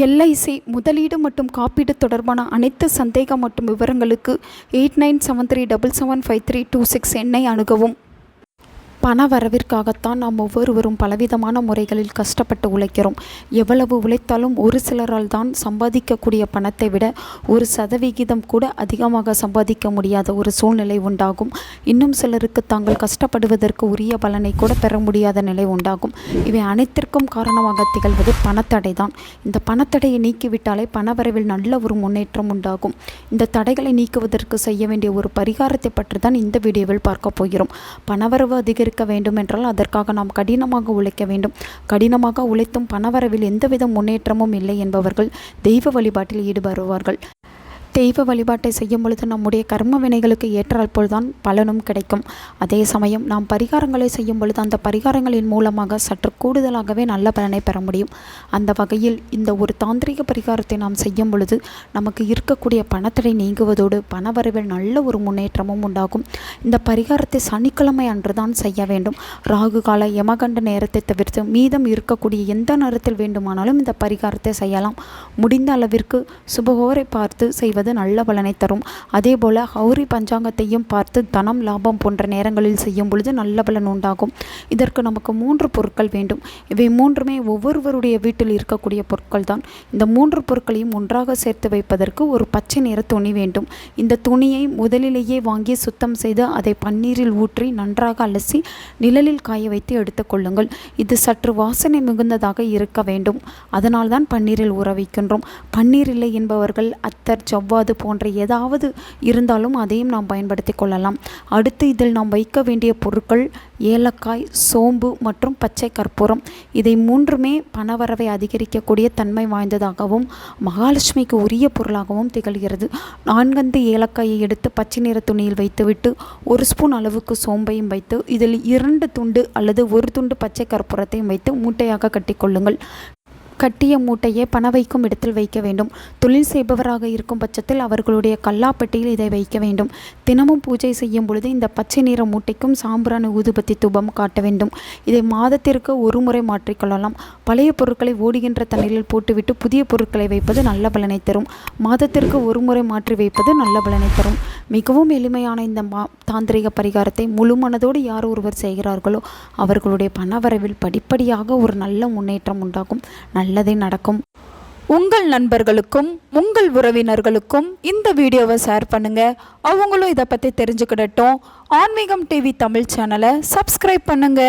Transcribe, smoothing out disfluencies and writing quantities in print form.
LIC முதலீடு மற்றும் காப்பீடு தொடர்பான அனைத்து சந்தேகம் மற்றும் விவரங்களுக்கு 8973777532 எண்ணை அணுகவும். பண வரவிற்காகத்தான் நாம் ஒவ்வொருவரும் பலவிதமான முறைகளில் கஷ்டப்பட்டு உழைக்கிறோம். எவ்வளவு உழைத்தாலும் ஒரு சிலரால் தான் சம்பாதிக்கக்கூடிய பணத்தை விட 1% கூட அதிகமாக சம்பாதிக்க முடியாத ஒரு சூழ்நிலை உண்டாகும். இன்னும் சிலருக்கு தாங்கள் கஷ்டப்படுவதற்கு உரிய பலனை கூட பெற முடியாத நிலை உண்டாகும். இவை அனைத்திற்கும் காரணமாக திகழ்வது பணத்தடை தான். இந்த பணத்தடையை நீக்கிவிட்டாலே பணவரவில் நல்ல ஒரு முன்னேற்றம் உண்டாகும். இந்த தடைகளை நீக்குவதற்கு செய்ய வேண்டிய ஒரு பரிகாரத்தை பற்றி தான் இந்த வீடியோவில் பார்க்க போகிறோம். பணவரவு அதிகரிக்க வேண்டும் என்றால் அதற்காக நாம் கடினமாக உழைக்க வேண்டும். கடினமாக உழைத்தும் பணவரவில் எந்தவித முன்னேற்றமும் இல்லை என்பவர்கள் தெய்வ வழிபாட்டில் ஈடுபடுவார்கள். தெய்வ வழிபாட்டை செய்யும் பொழுது நம்முடைய கர்ம வினைகளுக்கு ஏற்றாற்போல்தான் பலனும் கிடைக்கும். அதே சமயம் நாம் பரிகாரங்களை செய்யும் பொழுது அந்த பரிகாரங்களின் மூலமாக சற்று கூடுதலாகவே நல்ல பலனை பெற முடியும். அந்த வகையில் இந்த ஒரு தாந்திரிக பரிகாரத்தை நாம் செய்யும் பொழுது நமக்கு இருக்கக்கூடிய பணத்தடை நீங்குவதோடு பணவரவில் நல்ல ஒரு முன்னேற்றமும் உண்டாகும். இந்த பரிகாரத்தை சனிக்கிழமை அன்று தான் செய்ய வேண்டும். ராகு கால யமகண்ட நேரத்தை தவிர்த்து மீதம் இருக்கக்கூடிய எந்த நேரத்தில் வேண்டுமானாலும் இந்த பரிகாரத்தை செய்யலாம். முடிந்த அளவிற்கு சுபகோரை பார்த்து செய்வது நல்ல பலனை தரும். அதே போல ஹௌரி பஞ்சாங்கத்தையும் பார்த்து தனம் லாபம் போன்ற நேரங்களில் செய்யும் பொழுது நல்ல பலன் உண்டாகும். இதற்கு நமக்கு 3 பொருட்கள் வேண்டும். இவை 3மே ஒவ்வொருவருடைய வீட்டில் இருக்கக்கூடிய பொருட்கள் தான். இந்த 3 பொருட்களையும் ஒன்றாக சேர்த்து வைப்பதற்கு ஒரு பச்சை நிற துணி வேண்டும். இந்த துணியை முதலிலேயே வாங்கி சுத்தம் செய்து அதை பன்னீரில் ஊற்றி நன்றாக அலசி நிழலில் காய வைத்து எடுத்துக்கொள்ளுங்கள். இது சற்று வாசனை மிகுந்ததாக இருக்க வேண்டும். அதனால் தான் பன்னீரில் ஊற வைக்கின்றோம். பன்னீர் இல்லை என்பவர்கள் அத்தர் ஜவ்வாது போன்ற ஏதாவது இருந்தாலும் அதையும் நாம் பயன்படுத்தி கொள்ளலாம். அடுத்து இதில் நாம் வைக்க வேண்டிய பொருட்கள் ஏலக்காய், சோம்பு மற்றும் பச்சை கற்பூரம். இதை 3மே பணவரவை அதிகரிக்கக்கூடிய தன்மை வாய்ந்ததாகவும் மகாலட்சுமிக்கு உரிய பொருளாகவும் திகழ்கிறது. 4 ஏலக்காயை எடுத்து பச்சை நிற துணியில் வைத்துவிட்டு 1 ஸ்பூன் அளவுக்கு சோம்பையும் வைத்து இதில் 2 துண்டு அல்லது 1 துண்டு பச்சை கற்பூரத்தையும் வைத்து மூட்டையாக கட்டிக்கொள்ளுங்கள். கட்டிய மூட்டையை பண வைக்கும் இடத்தில் வைக்க வேண்டும். தொழில் செய்பவராக இருக்கும் பட்சத்தில் அவர்களுடைய கல்லாப்பெட்டியில் இதை வைக்க வேண்டும். தினமும் பூஜை செய்யும் பொழுது இந்த பச்சை நிற மூட்டைக்கும் சாம்பிராணி ஊதுபத்தி தூபம் காட்ட வேண்டும். இதை மாதத்திற்கு ஒரு முறை மாற்றிக்கொள்ளலாம். பழைய பொருட்களை ஓடுகின்ற தண்ணீரில் போட்டுவிட்டு புதிய பொருட்களை வைப்பது நல்ல பலனை தரும். மாதத்திற்கு ஒரு முறை மாற்றி வைப்பது நல்ல பலனை தரும். மிகவும் எளிமையான இந்த தாந்திரிக பரிகாரத்தை முழு மனதோடு யார் ஒருவர் செய்கிறார்களோ அவர்களுடைய பணவரவில் படிப்படியாக ஒரு நல்ல முன்னேற்றம் உண்டாகும். நல்லதே நடக்கும். உங்கள் நண்பர்களுக்கும் உங்கள் உறவினர்களுக்கும் இந்த வீடியோவை ஷேர் பண்ணுங்க. அவங்களும் இதை பற்றி தெரிஞ்சுக்கிடட்டும். ஆன்மீகம் டிவி தமிழ் சேனலை சப்ஸ்கிரைப் பண்ணுங்க.